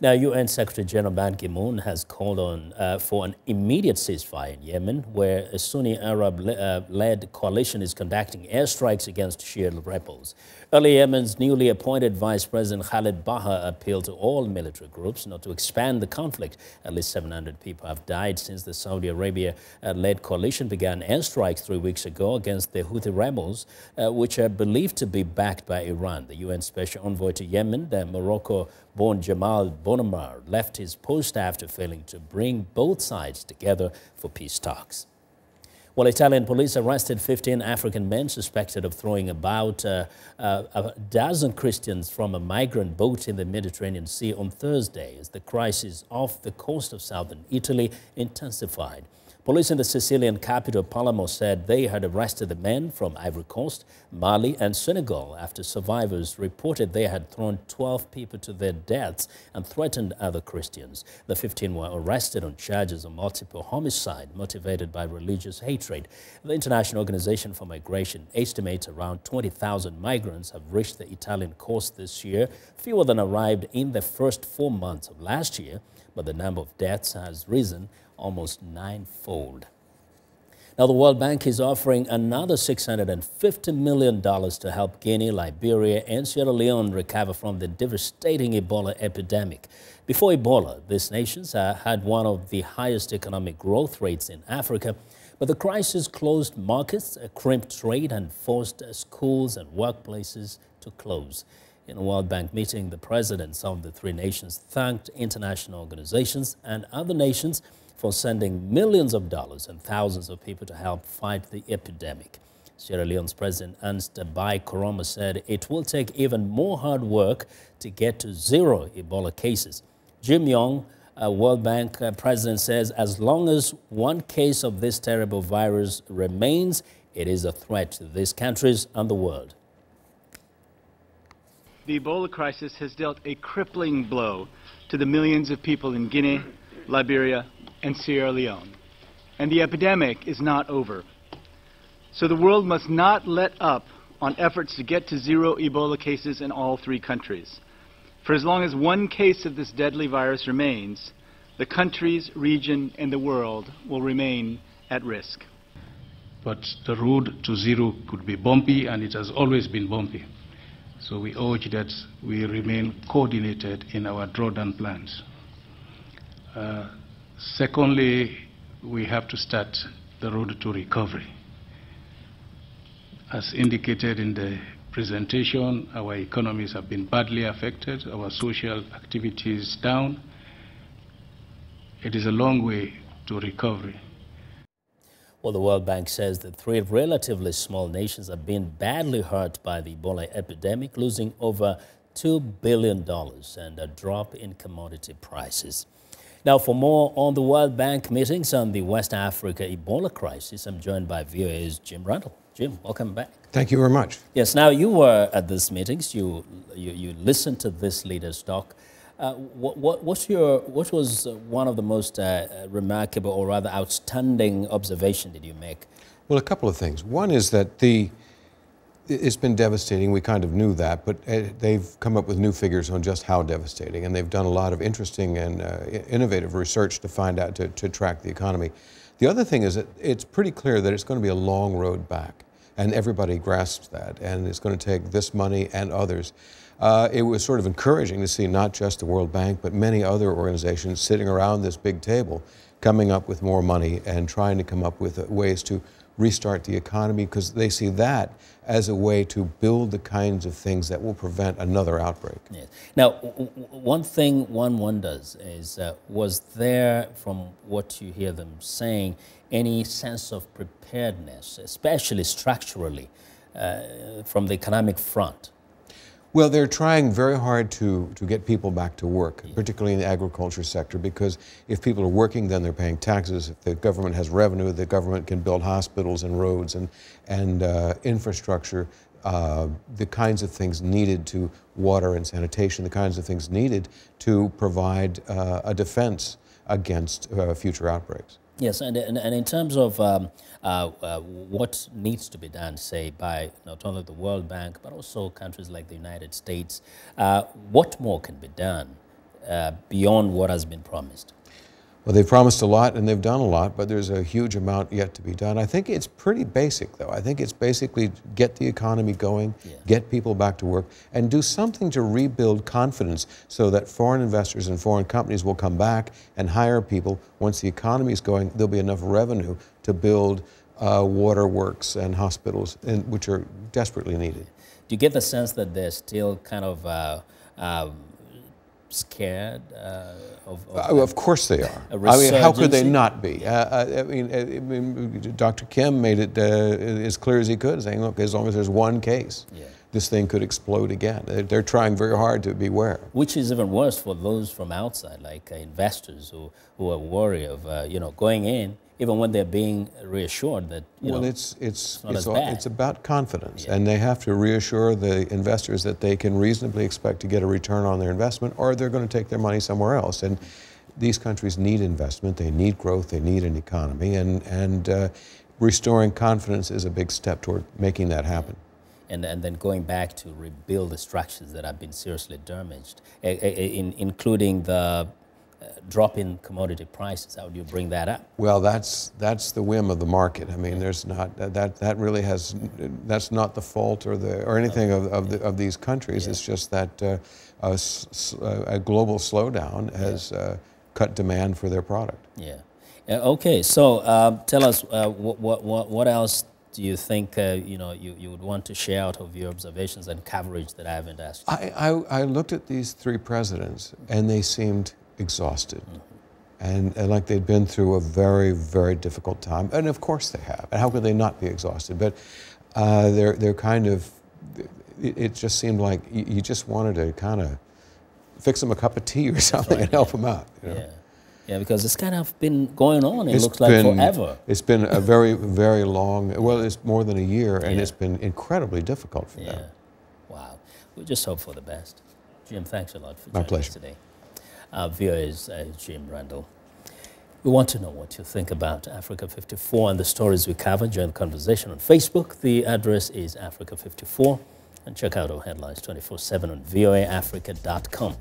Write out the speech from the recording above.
Now, UN Secretary General Ban Ki-moon has called on for an immediate ceasefire in Yemen, where a Sunni Arab-led coalition is conducting airstrikes against Shia rebels. Earlier, Yemen's newly appointed Vice President Khalid Baha appealed to all military groups not to expand the conflict. At least 700 people have died since the Saudi Arabia-led coalition began airstrikes 3 weeks ago against the Houthi rebels, which are believed to be backed by Iran. The UN Special Envoy to Yemen, the Morocco-born Jamal Bonamar, left his post after failing to bring both sides together for peace talks. Well, Italian police arrested 15 African men suspected of throwing about a dozen Christians from a migrant boat in the Mediterranean Sea on Thursday as the crisis off the coast of southern Italy intensified. Police in the Sicilian capital Palermo said they had arrested the men from Ivory Coast, Mali and Senegal after survivors reported they had thrown 12 people to their deaths and threatened other Christians. The 15 were arrested on charges of multiple homicide motivated by religious hatred. The International Organization for Migration estimates around 20,000 migrants have reached the Italian coast this year, fewer than arrived in the first 4 months of last year, but the number of deaths has risen almost ninefold. Now, the World Bank is offering another $650 million to help Guinea, Liberia and Sierra Leone recover from the devastating Ebola epidemic. Before Ebola, these nations had one of the highest economic growth rates in Africa, but the crisis closed markets, crimped trade and forced schools and workplaces to close. In a World Bank meeting, the presidents of the three nations thanked international organizations and other nations for sending millions of dollars and thousands of people to help fight the epidemic. Sierra Leone's President Ernst Bai Koroma said it will take even more hard work to get to zero Ebola cases. Yong, World Bank president, says as long as one case of this terrible virus remains, it is a threat to these countries and the world. The Ebola crisis has dealt a crippling blow to the millions of people in Guinea, Liberia, and Sierra Leone. And the epidemic is not over. So the world must not let up on efforts to get to zero Ebola cases in all three countries. For as long as one case of this deadly virus remains, the countries, region, and the world will remain at risk. But the road to zero could be bumpy, and it has always been bumpy. So we urge that we remain coordinated in our drawdown plans. Secondly, we have to start the road to recovery. As indicated in the presentation, our economies have been badly affected, our social activities down. It is a long way to recovery. Well, the World Bank says that three relatively small nations have been badly hurt by the Ebola epidemic, losing over $2 billion and a drop in commodity prices. Now, for more on the World Bank meetings on the West Africa Ebola crisis, I'm joined by VOA's Jim Randle. Jim, welcome back. Thank you very much. Yes, now you were at these meetings. You listened to this leaders' talk. What was one of the most remarkable or rather outstanding observation did you make? Well, a couple of things. One is that it's been devastating. We kind of knew that, but they've come up with new figures on just how devastating, and they've done a lot of interesting and innovative research to find out, to track the economy. The other thing is that it's pretty clear that it's going to be a long road back, and everybody grasps that, and it's going to take this money and others. It was sort of encouraging to see not just the World Bank, but many other organizations sitting around this big table coming up with more money and trying to come up with ways to restart the economy, because they see that as a way to build the kinds of things that will prevent another outbreak. Yes. Now, one thing one wonders is, was there, from what you hear them saying, any sense of preparedness, especially structurally, from the economic front? Well, they're trying very hard to get people back to work, particularly in the agriculture sector, because if people are working, then they're paying taxes. If the government has revenue, the government can build hospitals and roads and infrastructure, the kinds of things needed to water and sanitation, the kinds of things needed to provide a defense against future outbreaks. Yes, and in terms of what needs to be done, say, by not only the World Bank, but also countries like the United States, what more can be done beyond what has been promised? Well, they've promised a lot and they've done a lot, but there's a huge amount yet to be done. I think it's pretty basic, though. I think it's basically get the economy going, get people back to work, and do something to rebuild confidence so that foreign investors and foreign companies will come back and hire people. Once the economy is going, there'll be enough revenue to build waterworks and hospitals, which are desperately needed. Do you get the sense that they're still kind of scared of course they are. I mean, how could they not be? I mean, Dr. Kim made it as clear as he could, saying, look, as long as there's one case, this thing could explode again. They're trying very hard to beware. Which is even worse for those from outside, like investors who are worried of, going in, even when they're being reassured that, it's about confidence, and they have to reassure the investors that they can reasonably expect to get a return on their investment, or they're going to take their money somewhere else. And these countries need investment, they need growth, they need an economy, and restoring confidence is a big step toward making that happen. And then going back to rebuild the structures that have been seriously damaged, including the drop in commodity prices. How do you bring that up? Well, that's the whim of the market. I mean, there's not that really has, that's not the fault or anything of these countries. It's just that a global slowdown has cut demand for their product. Yeah. Okay. So tell us what else do you think you would want to share out of your observations and coverage that I haven't asked you? I looked at these three presidents and they seemed exhausted, and like they'd been through a very, very difficult time, and of course they have. And how could they not be exhausted? But they're kind of. It just seemed like you just wanted to kind of fix them a cup of tea or something and help them out. You know? Yeah. Yeah, because it's kind of been going on. It looks like forever. It's been a very, very long. Well, it's more than a year, and it's been incredibly difficult for them. Wow. We just hope for the best. Jim, thanks a lot for My joining pleasure. us today. Our viewer is Jim Randle. We want to know what you think about Africa 54 and the stories we covered during the conversation on Facebook. The address is Africa 54, and check out our headlines 24/7 on voaafrica.com.